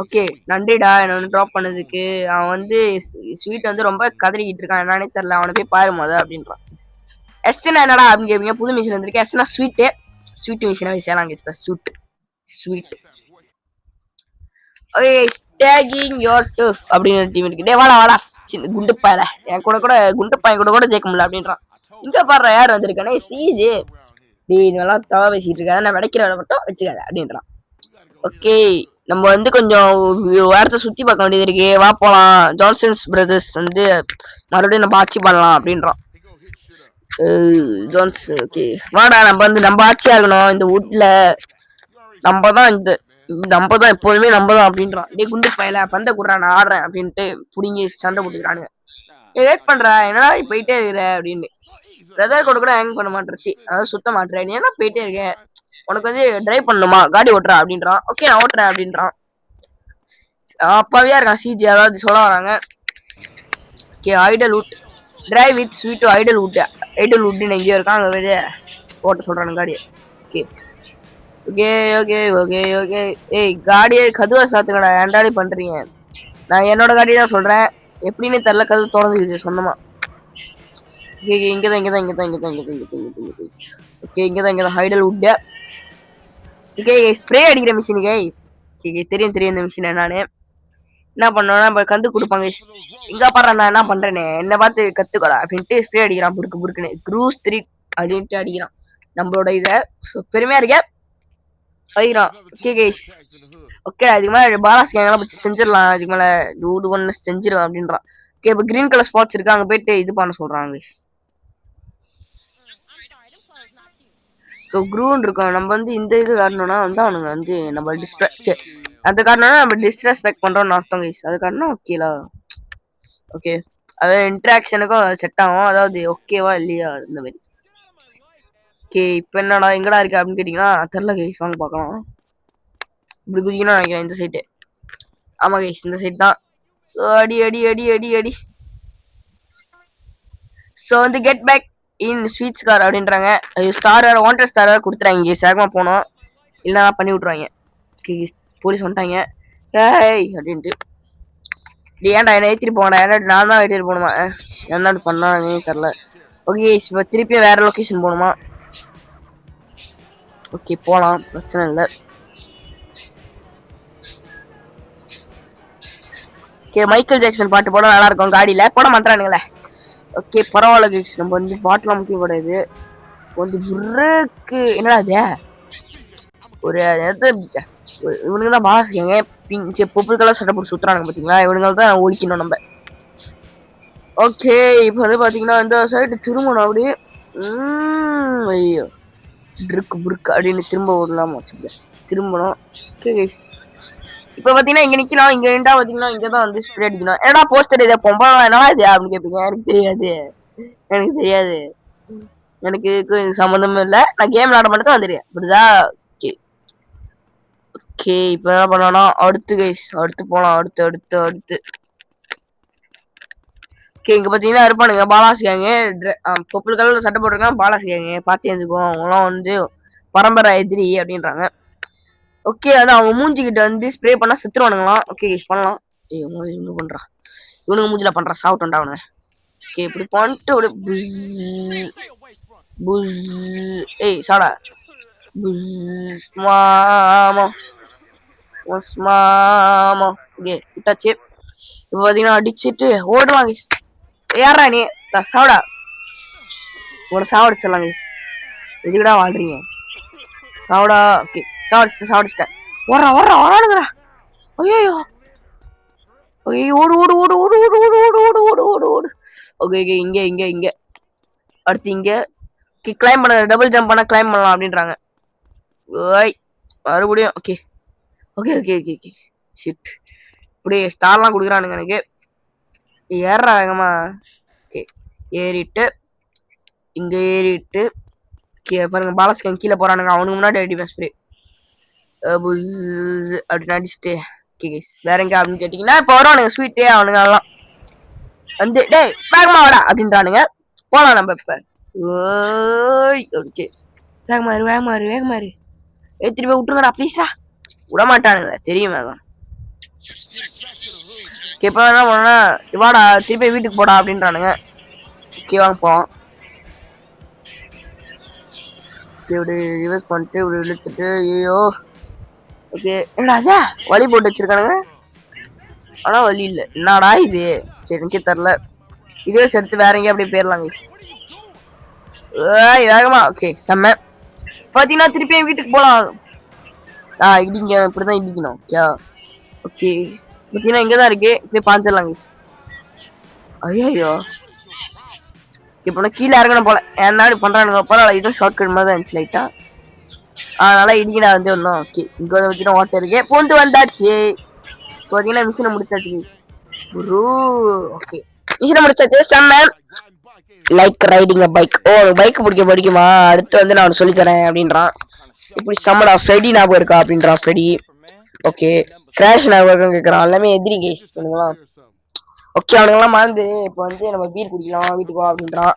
ஓகே நன்றிடா என்ன வந்து ட்ராப் பண்ணதுக்கு. அவன் வந்து ஸ்வீட் வந்து ரொம்ப கதறிக்கிட்டு இருக்கான், என்னன்னே தெரியல, அவனை போய் பாரு மொத அப்படின்றான். எஸ்னா என்னடா அப்படின்னு கேட்பீங்க, புது மிஷின் வந்திருக்கு. எஸ்னா ஸ்வீட்டு, ஸ்வீட் மிஷினை செய்யலாம் sweet sweet. Okay taking your tough அப்படின்னு டீம் இருக்கு. டே வாடா சின்ன குண்டு பாயல, என் கூட குண்டு பாயன் கூட ஜெயிக்க முடியல அப்படின்றான். இங்க பாடுற யார் வந்திருக்கானே சிஜே. டே இதெல்லாம் தவா பேசிட்டு இருக்காது, நான் விடைக்கிற வேலை மட்டும் வச்சுக்காத அப்படின்றான். ஓகே நம்ம வந்து கொஞ்சம் வாரத்தை சுத்தி பார்க்க வேண்டியது இருக்கு, வா போலாம். ஜான்சன்ஸ் பிரதர்ஸ் வந்து மறுபடியும் நம்ம ஆட்சி பண்ணலாம் அப்படின்றான் ஜான்ஸ். ஓகே வாடா நம்ம வந்து நம்ம ஆட்சி ஆகணும் இந்த வீட்ல, நம்ம தான் எப்போதுமே நம்ம தான் அப்படின்றான். டே குண்டு பையல பந்த குடுறா நான் ஆடுறேன் அப்படின்ட்டு புடிங்கி சண்டை போட்டுக்கிறானுங்க. வெயிட் பண்ற என்னடா போயிட்டே இருக்கிற அப்படின்னு. பிரதர் கூட ஹேங் பண்ண மாட்டேச்சு, அதாவது சுத்த மாட்டேற, நீ என்ன போயிட்டே இருக்க, உனக்கு வந்து டிரைவ் பண்ணணுமா, காடி ஓட்டுறா அப்படின்றான். ஓகே நான் ஓட்டுறேன் அப்படின்றான். அப்பாவியா இருக்கான் சிஜி, அதாவது சொல்ல வராங்க. Okay Idlewood drive with Sweet டு ஐடல் வுட்னு எங்கேயோ இருக்கான், அங்கே வெளியே ஓட்ட சொல்றானு காடியை. Okay okay okay okay okay ஏய் காடியை கதுவா சாத்துங்கடா, ஏன்டாடி பண்றீங்க, நான் என்னோட காடி தான் சொல்றேன், எப்படின்னு தெரியல கதவு திறந்துக்குது சொன்னமா. ஓகே இங்கதான் ஓகே இங்கதான் ஹைடல் வுட். ஓகே ஸ்ப்ரே அடிக்கிற மிஷின் கைஸ். ஓகே தெரியும் இந்த மிஷின் நானு என்ன பண்ணோம்னா கந்து கொடுப்பாங்க. இங்க பாரு நான் என்ன பண்றேன்னு, என்ன பார்த்து கத்துக்கடா அப்படின்ட்டு ஸ்ப்ரே அடிக்கிறான், புருக்குன்னு க்ரூஸ் 3 அப்படின்ட்டு அடிக்கிறான் நம்மளோட இதை. பெருமையா இருக்க அடிக்கிறான். ஓகே கைஸ் ஓகே அதுக்கு மேலே பாலாஸ் கேங்கெல்லாம் வச்சு செஞ்சிடலாம், அதுக்கு மேலே டூடு ஒன்று செஞ்சிருவேன் அப்படின்றான். ஓகே இப்போ கிரீன் கலர் ஸ்பாட்ஸ் இருக்கு, அங்க போயிட்டு இது பண்ண சொல்றாங்க. ஸோ க்ரூன் இருக்கும். நம்ம வந்து இந்த இது காரணம்னா வந்து அவனுங்க வந்து நம்ம அந்த காரணம்னா நம்ம டிஸ்ரெஸ்பெக்ட் பண்றோம்னு அர்த்தம் கைஸ். அது காரணம் ஓகேலா. ஓகே அது இன்ட்ராக்ஷனுக்கும் செட் ஆகும். அதாவது ஓகேவா இல்லையா இந்த மாதிரி. ஓகே இப்போ என்னடா எங்கடா இருக்கு அப்படின்னு கேட்டீங்கன்னா தெரில கைஸ், வாங்க பார்க்கலாம். இப்படி குதிக்கணும்னு நினைக்கிறேன் இந்த சைட்டு. ஆமா கைஸ் இந்த சைட் தான். ஸோ அடி அடி அடி அடி அடி. ஸோ வந்து get back in sweet scar அப்படின்றாங்க. ஸ்டார் வேறு வாண்டட் ஸ்டார் வேறு கொடுத்துறாங்க. வேகமாக போனோம் இல்லைனா பண்ணி விட்ருவாங்க. போலீஸ் வந்துட்டாங்க ஏய் அப்படின்ட்டு. ஏன்டா என்ன ஏற்றிட்டு போங்கடா, ஏன்னா நான் தான் ஏற்றிட்டு போகணுமா, என்ன பண்ணானே தெரில. ஓகே இப்போ திருப்பியும் வேற லொக்கேஷன் போகணுமா. ஓகே போகலாம் பிரச்சனை இல்லை. ஓகே மைக்கேல் ஜாக்சன் பாட்டு போட நல்லா இருக்கும், காடியில் போட மாட்டானுங்களே. ஓகே பரவாயில்ல கைஸ், நம்ம வந்து பாட்டெலாம் முக்கியப்படாது. வந்து புருக்கு என்னடா அது ஒரு இவனுங்க தான் பாசிக்கங்க பிங்க் பொப்புள் கலர் சட்டை போட்டு சுற்றுறானுங்க பார்த்தீங்களா, இவனுங்க தான் ஒழிக்கணும் நம்ம. ஓகே இப்போ வந்து பார்த்தீங்கன்னா இந்த சைடு திரும்பணும் அப்படியே. ஐயோ ட்ருக்கு புருக்கு அப்படின்னு திரும்ப விடலாமா திரும்பணும். ஓகே கைஸ் இப்போ பார்த்தீங்கன்னா இங்கே நிற்கலாம். இங்கே நின்றா பார்த்தீங்கன்னா இங்கே தான் வந்து ஸ்ப்ரே அடிக்கணும். ஏன்னா போஸ்டர் இதை பொம்பளை என்னடா இது அப்படின்னு கேட்பீங்க. எனக்கு தெரியாது எனக்கு சம்மந்தமும் இல்லை. நான் கேம் விளாட மட்டும் தான் வந்துடுறேன் அப்படிதா. ஓகே ஓகே இப்போ என்ன பண்ணலாம்னா அடுத்து கைஸ் அடுத்து போகலாம். அடுத்து அடுத்து அடுத்து ஓகே இங்கே பார்த்தீங்கன்னா இருப்பானுங்க பாலாசிக்காங்க. பொப்புள் கலரில் சட்டை போட்டிருக்காங்க பாலாசிக்காங்க. பார்த்து எழுந்துக்கோ அவங்களாம் வந்து பரம்பரை எதிரி அப்படின்றாங்க. ஓகே அது அவங்க மூஞ்சிக்கிட்ட வந்து ஸ்ப்ரே பண்ணால் செத்துருவானுங்களாம். ஓகே கைஸ் பண்ணலாம். இவங்க பண்ணுறான், இவனுங்க மூஞ்சில பண்ணுறான் சாப்பிட்டுண்டா அவனுங்க. ஓகே இப்படி பண்ணிட்டு அப்படியே புஸ் ஏய் சாடா புஸ் மாமா மாமா. ஓகே விட்டாச்சு. இப்போ பார்த்தீங்கன்னா அடிச்சுட்டு ஓடுவாங்க. ஏறா நீ சாவடா, உங்களை சாவடிச்சிடலாம் கைஸ். எதுக்குடா வாழ்றீங்க சாவடா. ஓகே சாவடிச்சிட்டேன். வரானுங்கடா. ஐயோ ஓடு ஓடு ஓடு ஓடு ஓடு ஓடு ஓடு ஓடு ஓடு ஓடு ஓடு. ஓகே ஓகே இங்கே இங்கே இங்கே அடுத்து இங்கே கிளைம் பண்ண டபுள் ஜம்ப் பண்ண கிளைம் பண்ணலாம் அப்படின்றாங்க. ஓய் மறுபடியும் okay okay okay okay okay shit இப்படி ஸ்டார்லாம் கொடுக்குறானுங்க எனக்கு. ஏறா வேகமா. ஓகே ஏறிட்டு இங்கே ஏறிட்டு பாருங்க பாலஸ்கன் கீழே போறானுங்க. அவனுக்கு முன்னாடி அடிப்பேன் ஸ்ப்ரே அப்படின்னு அடிச்சுட்டு. ஓகே கைஸ் வேற எங்க அப்படின்னு கேட்டீங்கன்னா இப்போ வருவானுங்க ஸ்வீட்டே அவனுங்க எல்லாம் வந்து டேய் வேகமா வாடா அப்படின்றானுங்க. போலாம் நம்ம இப்ப. ஓய் ஓகே வேகமாரு வேகமாரு வேகமாரு திருப்பி விட்டுருங்கடா ப்ளீஸா. விட மாட்டானுங்களே தெரியும் வேகம். ஓகே இப்போ என்ன பண்ணா வாடா திருப்பி வீட்டுக்கு போடா அப்படின்றானுங்க. ஓகே வாங்க போவோம். இப்படி ரிவர்ஸ் பண்ணிட்டு இப்படி இழுத்துட்டு ஐயோ. ஓகே என்னடா வழி போட்டு வச்சிருக்கானுங்க, ஆனா வழி இல்லை. என்னடா இது சரி எனக்கே தெரில. இதே எடுத்து வேற எங்கேயும் அப்படியே போயிடலாம் கைஸ். வேகமா. ஓகே செம்ம. பார்த்தீங்கன்னா திருப்பியும் வீட்டுக்கு போகலாம். இடிங்க இப்படிதான் இடிக்கணும். ஓகே ஓகே பார்த்தீங்கன்னா இங்கே தான் இருக்கு. இப்படியே பாஞ்சிடலாம் கைஸ். ஐயோ இப்போ நான் கீழே இறங்கணும் போல. என்ன பண்றானுங்க பரவாயில்ல, இதுவும் ஷார்ட் கட் மாதிரி தான் இருந்துச்சு லைட்டா. அதனால இடிங்கடா வந்து ஒன்றும். ஓகே இங்கே வந்து பார்த்தீங்கன்னா வாட்டர் இருக்கு பூந்து வந்தாச்சு. பார்த்தீங்கன்னா மிஷினை முடிச்சாச்சு கைஸ். ஓகே மிஷினை முடிச்சாச்சு செம்ம. Like riding a bike. Oh bike பிடிக்குமா அடுத்து வந்து நான் சொல்லித்தரேன் அப்படின்றான். இப்படி செம்மடா ஃப்ரெடி ஞாபகம் இருக்கா அப்படின்றான் ஃப்ரெடி. ஓகே கிராஷ் ஞாபகம் கேட்குறான். எல்லாமே எதிரி கைஸ் பண்ணுங்களா. ஓகே அவனுங்கெல்லாம் மறந்து இப்போ வந்து நம்ம பீர் குடிக்கலாம் வீட்டுக்கு வா அப்படின்றான்.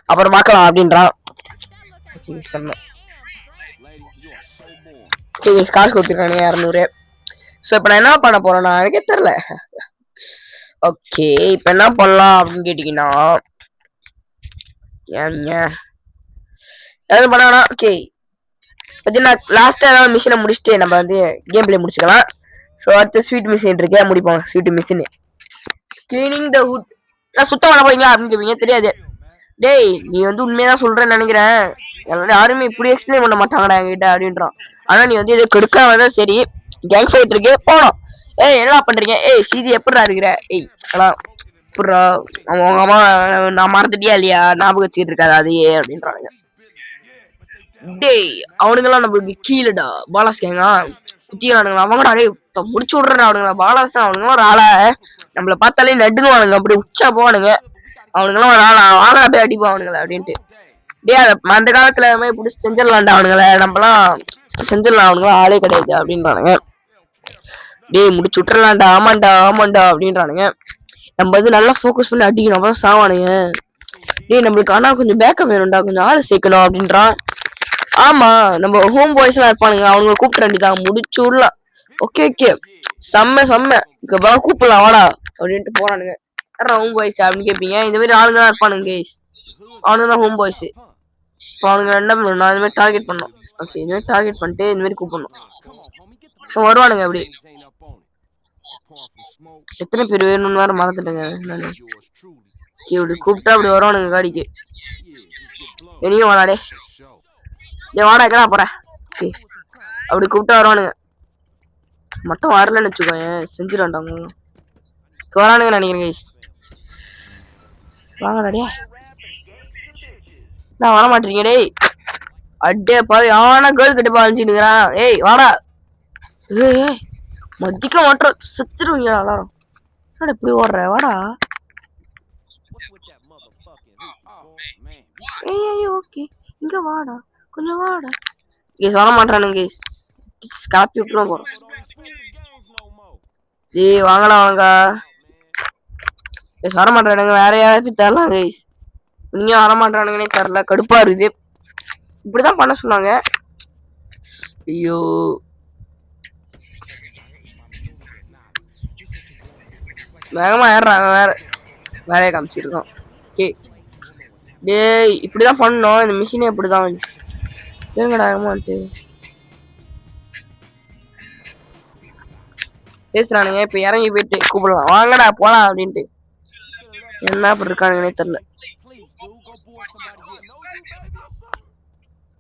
அப்புறம் பார்க்கலாம் அப்படின்றான். ஓகே செம்ம. ஓகே காசு கொடுத்துருக்கானே 200. ஸோ இப்போ நான் என்ன பண்ண போறேன்னா எனக்கே தெரில. ஓகே இப்போ என்ன பண்ணலாம் அப்படின்னு கேட்டிங்கன்னா எதுவும் பண்ணா. ஓகே பார்த்தீங்கன்னா லாஸ்ட்டாக ஏதாவது மிஷினை முடிச்சுட்டு நம்ம வந்து கேம் பிளே முடிச்சுக்கலாம். ஸோ அடுத்த ஸ்வீட் மிஷின் இருக்கே முடிப்போம். ஸ்வீட் மிஷின் கிளீனிங் த ஹுட். நான் சுத்தம் பண்ண போறீங்களா அப்படின்னு கேட்பீங்க. தெரியாது. டேய் நீ வந்து உண்மையதான் சொல்றேன்னு நினைக்கிறேன். யாருமே இப்படி எக்ஸ்பிளைன் பண்ண மாட்டாங்கடா என்கிட்ட அப்படின்றான். ஆனா நீ வந்து இதை கெடுக்காமதான் சரி கேங் ஃபைட் இருக்கு போனோம். ஏய் என்னடா பண்றீங்க. ஏய் சிஜி எப்படா இருக்கிற. ஏய் அதான் எப்படா அவங்க அம்மா நான் மறந்துட்டியா இல்லையா ஞாபகம் வச்சுக்கிட்டு இருக்காது அதையே அப்படின்றானுங்க. டேய் அவனுங்கெல்லாம் நம்மளுக்கு கீழடா பாலாஸ் கேங்கா குட்டியானுங்களா அவங்கடா டேய் முடிச்சு விடுறா அவனுங்களா பாலாஸ் அவனுங்களாம் ஒரு ஆளா நம்மள பார்த்தாலே நடுங்குவானுங்க அப்படி உச்சா போவானுங்க அவனுங்களாம் ஒரு ஆளா ஆளா போய் அடிப்பா அவனுங்கள அப்படின்ட்டு. டே அந்த காலத்துல இப்படி செஞ்சிடலாம்டா அவனுங்கள நம்மலாம் செஞ்சிடலாம் அவனுங்களாம் ஆளே கிடையாது அப்படின்றானுங்க. டேய் முடிச்சு விட்டுறலாம்டா ஆமாண்டா ஆமாண்டா அப்படின்றானுங்க. நம்ம வந்து நல்லா ஃபோக்கஸ் பண்ணி அடிக்கணும் அப்பதான் சாவானுங்க. டேய் நம்மளுக்கு ஆனா கொஞ்சம் பேக்கப் வேணும்டா கொஞ்சம் ஆள் சேர்க்கணும் அப்படின்றான். ஆமா நம்ம ஹோம் பாய்ஸ் எல்லாம் இருப்பானுங்க அவனுங்க கூப்பிட்டு வேண்டியதான் முடிச்சு விடலாம். ஓகே ஓகே செம்ம செம்ம கூப்பிடலாம் வாடா அப்படின்ட்டு போறானுங்க. ஹோம் பாய்ஸ் அப்படின்னு கேட்பீங்க. இந்த மாதிரி ஆளுங்க தான் இருப்பானுங்க கேஸ் அவனுங்க தான் ஹோம் பாய்ஸ். இப்போ அவனுங்க என்ன பண்ணணும் நான் இந்த மாதிரி டார்கெட் பண்ணோம். ஓகே இந்த மாதிரி டார்கெட் பண்ணிட்டு இந்த மாதிரி கூப்பிடணும் வருவானுங்க. அப்படி எத்தனை பேர் வேணும்னு வேற மறந்துட்டேங்க நானு. இப்படி கூப்பிட்டா அப்படி வருவானுங்க காடிக்கு. இனியும் வாடாடே வாடா எங்கடா போற அப்படி கூப்பிட்டா வருவானுங்க. மட்டும் வரலன்னு வச்சுக்கோங்க செஞ்சிடாண்டாங்க வரானுங்க நினைக்கிறேன் கைஸ். வாங்கடாடியா நான் வர மாட்டீங்க டேய் அட்டே பாவி ஆனா கேர்ள் கிட்ட பாஞ்சுக்கிறான். ஏய் வாடா ஏய் மதிக்க மாட்டோம் செத்துருவீங்க எல்லாரும் இப்படி ஓடுற வாடா. ஏய் ஓகே இங்க வாடா கொஞ்சம் வாடா கேஸ் வர மாட்டானுங்க கேஸ் காப்பி விட்டுருவோம் போறோம். ஏய் வாங்கடா வாங்க கேஸ் வர மாட்டானுங்க வேற யாராச்சும் தரலாம் கேஸ் நீங்க வர மாட்டானுங்கன்னே தரல கடுப்பா இருக்குது. இப்படிதான் பண்ண சொன்னாங்க. ஐயோ வேகமா ஏறாங்க வேற வேலையை காமிச்சிருக்கோம். டேய் இப்படிதான் பண்ணோம் இந்த மிஷினே இப்படிதான் வேகமாட்டு பேசுறானுங்க. இப்ப இறங்கி போயிட்டு கூப்பிடலாம் வாங்கடா போலாம் அப்படின்ட்டு என்ன அப்படி இருக்கானுங்கன்னே தெரியல.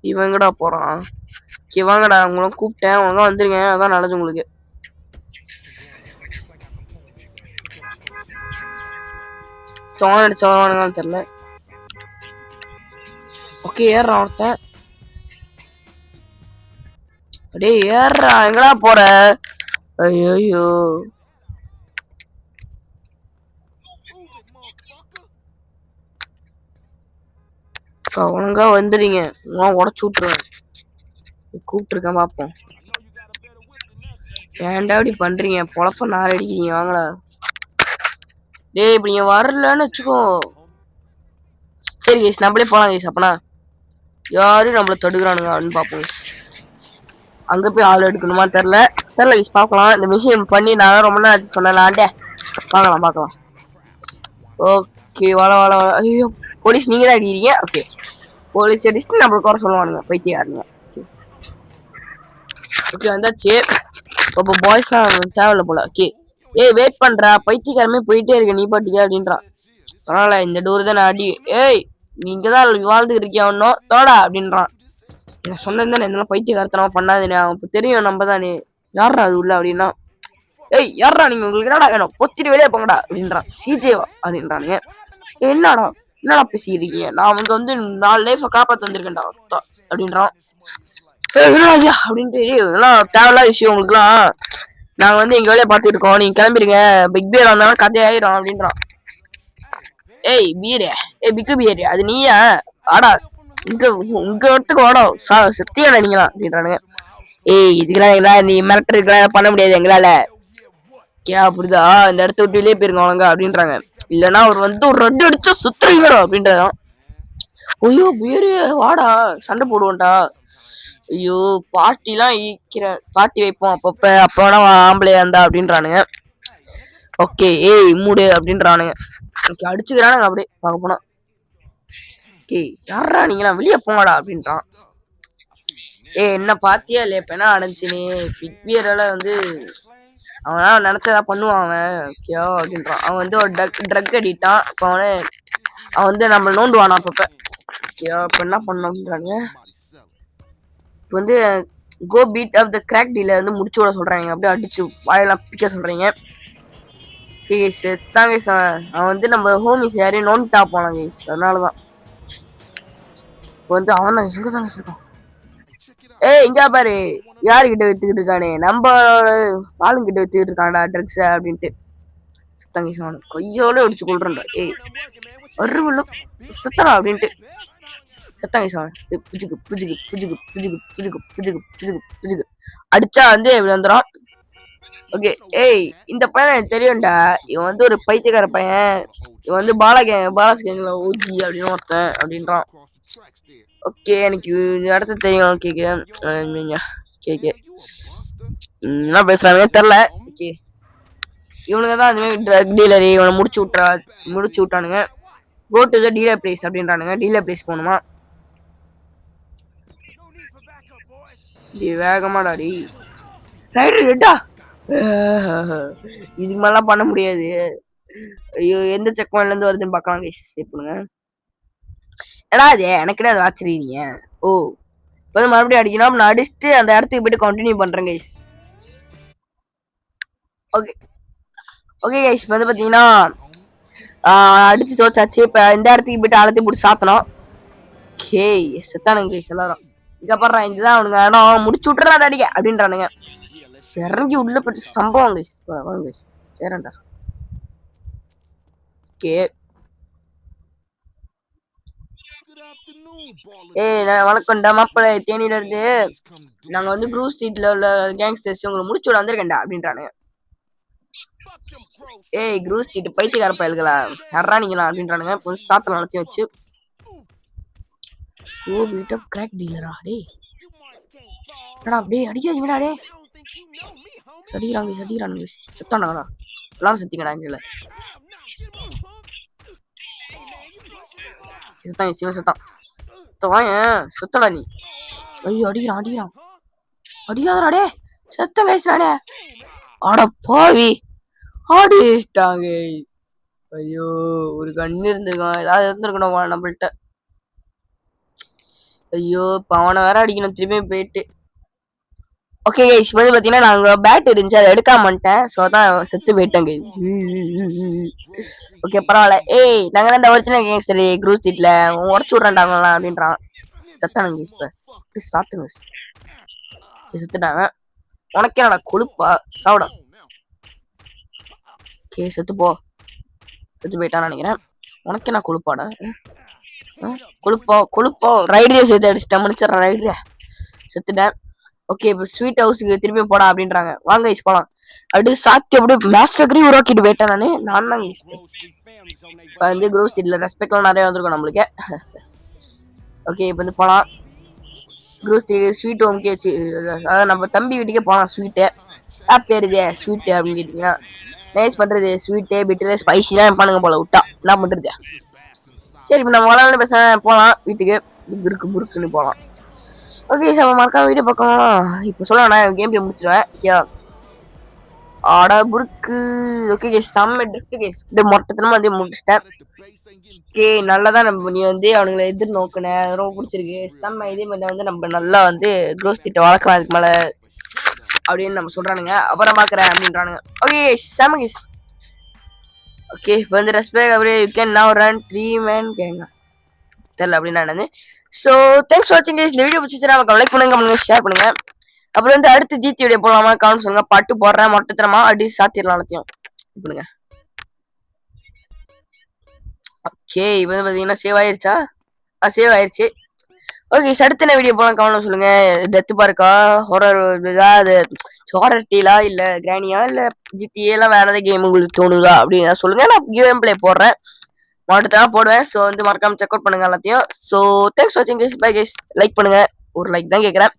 இவங்கடா போறான் வாங்கடா உங்களும் கூப்பிட்டேன் உங்க வந்துருங்க அதான் நல்லது உங்களுக்கு. சோன் அடிச்சவானுங்கன்னு தெரியல. ஓகே ஏறான் ஒருத்தன். அப்படியே ஏறா எங்கடா போற ஐயோ ஒழுங்கா வந்துடுங்க உடச்சு விட்டுருவேன். கூப்பிட்டு இருக்கேன் பாப்போம். ஏன்டா இப்படி பண்றீங்க பொழப்ப நார் அடிக்கிறீங்க வாங்கடா. டேய் இப்படி நீங்க வரலன்னு வச்சுக்கோ. சரி கேஸ் நம்மளே போலாம் கேஸ். அப்பனா யாரும் நம்மள தடுக்கிறானுங்க அப்படின்னு பாப்போம். அங்க போய் ஆள் எடுக்கணுமா தெரியல கேஸ் பாக்கலாம். இந்த மிஷின் பண்ணி நான் ரொம்ப நாள் ஆச்சு சொன்னலான்டே பார்க்கலாம். ஓகே வாழ ஐயோ போலீஸ் நீங்க தான் அடிக்கிறீங்க. ஓகே போலீஸ் அடிச்சுட்டு நம்மளுக்கு வர சொல்லுவானுங்க பைத்தியாருங்க. ஓகே வந்தாச்சு. இப்போ பாய்ஸ்லாம் தேவையில்ல போல. ஓகே ஏய் வெயிட் பண்றா பைத்தியக்காரமே போயிட்டே இருக்க நீ பாட்டியா அப்படின்றான். அதனால இந்த டோர் தான் அடி. ஏய் நீங்க தான் வாழ்ந்துட்டு இருக்கியா ஒன்னும் தோடா அப்படின்றான். நான் சொன்னது இதெல்லாம் பைத்தியக்காரத்தனமா பண்ணாதுன்னு அவன் தெரியும் நம்ம தானே யாரா அது உள்ள அப்படின்னா. ஏய் யாரா நீங்க உங்களுக்கு என்னடா வேணும் பொத்திட்டு வெளியே போங்கடா அப்படின்றான். சிஜேவா அப்படின்றானுங்க. என்னடா பேசிக்கிறீங்க நான் வந்து 4 லைஃப காப்பாத்து வந்திருக்கேன்டா அப்படின்றான். அப்படின்ட்டு இதெல்லாம் தேவையில்லாத விஷயம் உங்களுக்குலாம் நாங்க வந்து எங்க வேலையை பார்த்துட்டு இருக்கோம் நீங்க கிளம்பிடுங்க பிக் பியர் வந்தாலும் கதையாயிரும் அப்படின்றான். ஏய் பியரு பிக்கு பியரு அது நீயா ஆடா உங்க இடத்துக்கு வாடா சத்தியாடா நீங்களா அப்படின்றானுங்க. ஏய் இதுக்கெல்லாம் நீ மிரட்டருக்கெல்லாம் பண்ண முடியாது எங்களால புரியுதா இந்த இடத்த விட்டு வெளியே போயிருங்க அவனுங்க அப்படின்றாங்க. இல்லன்னா அவர் வந்து ஒரு 2 அடிச்சா சுத்துறீங்களோ அப்படின்றதான். ஐயோ பியரு வாடா சண்டை போடுவோம்டா. ஐயோ பார்ட்டி வைப்போம் அப்போனா ஆம்பளையா இருந்தா அப்படின்றானுங்க. ஓகே ஏய் மூடு அப்படின்றானுங்க. அடிச்சுக்கிறானுங்க அப்படியே பார்க்க போனா. ஓகே யாரா நீங்களாம் வெளியே போங்கடா அப்படின்றான். என்ன பாத்தியா இல்லையா இப்ப என்ன அடைஞ்சுனே பிக் பியரால வந்து அவனா நினைச்சதா பண்ணுவான் அவன். ஓகே அப்படின்றான். அவன் வந்து ஒரு ட்ரக் அடிட்டான். அப்ப அவன் வந்து நம்ம நோண்டுவானா அப்பப்ப. ஓகே இப்ப என்ன பண்ணோம்ன்றாங்க. இப்போ வந்து go beat off the crack dealer வந்து முடிச்சு விட சொல்றாங்க. அப்படியே அடிச்சு வாயெல்லாம் பிக்க சொல்றீங்க. கேஸ் தாங்க கேஸ் அவன் வந்து நம்ம ஹோமிஸ் யாரையும் நோண்டா போனான் கேஸ். அதனாலதான் இப்போ வந்து அவன் தான் எங்க தாங்க இருக்கான். ஏய் இங்க பாரு யாருக்கிட்ட வித்துக்கிட்டு இருக்கானே நம்ம ஆளுங்கிட்ட வித்துக்கிட்டு இருக்கான்டா ட்ரக்ஸ அப்படின்ட்டு சுத்தங்க அவனு கையோட அடிச்சு கொள்றா. ஏய் அருவல்ல சுத்தரா அப்படின்ட்டு சத்தங்க அவன் புஜுக்கு புஜுக்கு புஜுக்கு புஜுக்கு புஜுக்கு புஜுக்கு புஜுக்கு புஜுக்கு அடிச்சா வந்து இப்படி வந்துடும். ஓகே ஏய் இந்த பையன் எனக்கு தெரியும்டா. இவன் வந்து ஒரு பைத்தியக்கார பையன். இவன் வந்து பாலாஸ் கேங்ல ஓஜி அப்படின்னு ஒருத்தன் அப்படின்றான். ஓகே எனக்கு அடுத்து தெரியும். கேக்கு என்ன பேசுறாங்க தெரியல. ஓகே இவனுங்க தான் அந்த மாதிரி ட்ரக் டீலரு. இவனை முடிச்சு விட்டானுங்க. Go to the dealer place அப்படின்றானுங்க. டீலர் பிளேஸ் போகணுமா? வேகமாடாடி ரைடர் ரெட்டா. இதுக்கு மேலாம் பண்ண முடியாது. ஐயோ எந்த செக் பாயிண்ட்ல இருந்து வருதுன்னு பார்க்கலாம் கைஸ். எப்படிங்க ஏடா அது எனக்குன்னு அதை வச்சிருக்கீங்க. ஓ இப்போ வந்து மறுபடியும் அடிக்கணும். நான் அடிச்சுட்டு அந்த இடத்துக்கு போயிட்டு கண்டினியூ பண்றேன் கைஸ். ஓகே ஓகே கைஸ் இப்போ வந்து பார்த்தீங்கன்னா அடிச்சு தோச்சாச்சு. இப்போ இந்த இடத்துக்கு போயிட்டு அழைச்சி போட்டு சாத்தணும். ஓகே செத்தானுங்க கைஸ் எல்லாரும். இங்க பாடுறான் இதுதான் அவனுங்க இடம் முடிச்சு விட்டுறான் அடிக்க அப்படின்றானுங்க. இறங்கி உள்ள போட்டு சம்பவம் கைஸ். சேரண்டா. ஓகே வணக்கம்டா மாப்பிள்ளை தேனியில இருந்து நாங்க வந்து ப்ரூ ஸ்ட்ரீட்ல உள்ள கேங்ஸ்டர்ஸ் உங்களை முடிச்சு விட வந்திருக்கேன்டா அப்படின்றானுங்க. ஏய் க்ரூ ஸ்ட்ரீட் பைத்தியக்கார பயல்களா யாரா நீங்களா அப்படின்றானுங்க. சாத்தல நடத்தி வச்சு ஓ பீட் அப் கிராக் டீலரா டேய் என்னடா அப்படியே அடிக்காதீங்கடா டேய். சடிக்கிறானுங்க செத்தான்டா எல்லாரும் செத்திங்கடா எங்களை. செத்தான் சிவன் செத்தான் சுத்தடா நீ. ஐயோ அடிக்கிறான் அடிக்காதடா டே செத்த பேசுறானே. அட பாவி ஆடிட்டாங்க. ஐயோ ஒரு கண்ணு இருந்திருக்கான். ஏதாவது இருந்திருக்கணும் நம்மள்ட்ட. ஐயோ இப்ப அவனை வேற அடிக்கணும் திரும்பி போயிட்டு. ஓகே கைஸ் வந்து பாத்தீங்கன்னா நாங்க பேட் இருந்துச்சு அதை எடுக்காம வந்துட்டேன். ஸோ அதான் செத்து போயிட்டேன் கைஸ். ஓகே பரவாயில்ல. ஏய் நாங்க தான் இந்த ஒரிஜினல் கேங்ஸ்டர் க்ரூ ஸ்ட்ரீட்ல உடச்சு விட்றாண்டாங்கலாம் அப்படின்றான். செத்தானுங்க இப்போ சாத்துங்க செத்துட்டாங்க. உனக்கே என்னடா கொழுப்பா சாப்பிடா. ஓகே செத்து போயிட்டான்னு நினைக்கிறேன். உனக்கே நான் கொழுப்பாடா கொழுப்போ ரைடரே சேர்த்து அடிச்சுட்டேன். முடிச்சிடறேன் ரைடரே செத்துட்டேன். ஓகே இப்போ ஸ்வீட் ஹவுஸுக்கு திரும்பி போடா அப்படின்றாங்க. வாங்க கைஸ் போலாம். அப்படியே சாத்தி அப்படியே மேசக்கரி உருவாக்கிட்டு போயிட்டேன் நான் தான் கைஸ். இப்போ வந்து க்ரூ ஸ்ட்ரீட்ல ரெஸ்பெக்ட்லாம் நிறைய வந்திருக்கும் நம்மளுக்கு. ஓகே இப்போ வந்து போகலாம் க்ரூ ஸ்ட்ரீட் ஸ்வீட் ஹோம்கே வச்சு. அதாவது நம்ம தம்பி வீட்டுக்கே போகலாம். ஸ்வீட்டு பேர் இது ஸ்வீட்டு அப்படின்னு கேட்டிங்கன்னா நைஸ் பண்ணுறது. ஸ்வீட்டு பிட்டு ஸ்பைசிலாம் வைப்பானுங்க போல விட்டா என்ன பண்ணுறது. சரி இப்போ நம்ம வளர்ந்து பேச போகலாம் வீட்டுக்கு. புருக்குன்னு போகலாம். ஓகே சார் மறக்காம வீடியோ பார்க்கலாம். இப்போ சொல்லலாம் கேம் பிளே முடிச்சிடுவேன். ஓகே ஆடா புருக்கு. ஓகே கேஸ் செம்ம ட்ரிஃப்ட் கேஸ் இப்படி மொட்டத்தனமா வந்து முடிச்சிட்டேன். ஓகே நல்லதான் நம்ம நீ வந்து அவனுங்களை எதிர்நோக்கின ரொம்ப பிடிச்சிருக்கு. செம்ம இதே மாதிரி வந்து நம்ம நல்லா வந்து க்ரோஸ் திட்ட வளர்க்கலாம் அதுக்கு மேலே அப்படின்னு நம்ம சொல்றானுங்க. அப்புறம் பார்க்குறேன் அப்படின்றானுங்க. ஓகே செம்ம கேஸ். ஓகே இப்போ வந்து ரெஸ்பெக்ட் அப்படியே you can now run 3 man கேங்க தெரியல அப்படின்னு நான் வந்து. ஸோ தேங்க்ஸ் ஃபார் வாட்சிங். இந்த வீடியோ பிடிச்சிச்சுன்னா லைக் பண்ணுங்க ஷேர் பண்ணுங்க. அப்புறம் வந்து அடுத்து ஜிடி வீடியோ போடலாமா கமெண்ட் சொல்லுங்க. பாட்டு போடுறேன் மொட்டத்தனமா அடி சாத்திடலாம் எல்லாத்தையும் பண்ணுங்க. ஓகே இப்போ வந்து பார்த்தீங்கன்னா சேவ் ஆயிடுச்சா? சேவ் ஆயிடுச்சு. ஓகே அடுத்த என்ன வீடியோ போகலாம் கமெண்ட் சொல்லுங்க. டெத்து பார்க்கா ஹாரர் ஏதாவது ஹாரர் டீலா இல்ல கிரானியா இல்ல ஜிடிஏலாம் வேற ஏதாவது கேம் உங்களுக்கு தோணுதா அப்படின்னு சொல்லுங்க. நான் கேம் பிளே போடுறேன் மட்டும் போடுவேன். ஸோ வந்து மறக்காம செக் அவுட் பண்ணுங்க எல்லாத்தையும். ஸோ தேங்க்ஸ் வாட்சிங் கைஸ். Bye guys. லைக் பண்ணுங்க. ஒரு லைக் தான் கேட்குறேன்.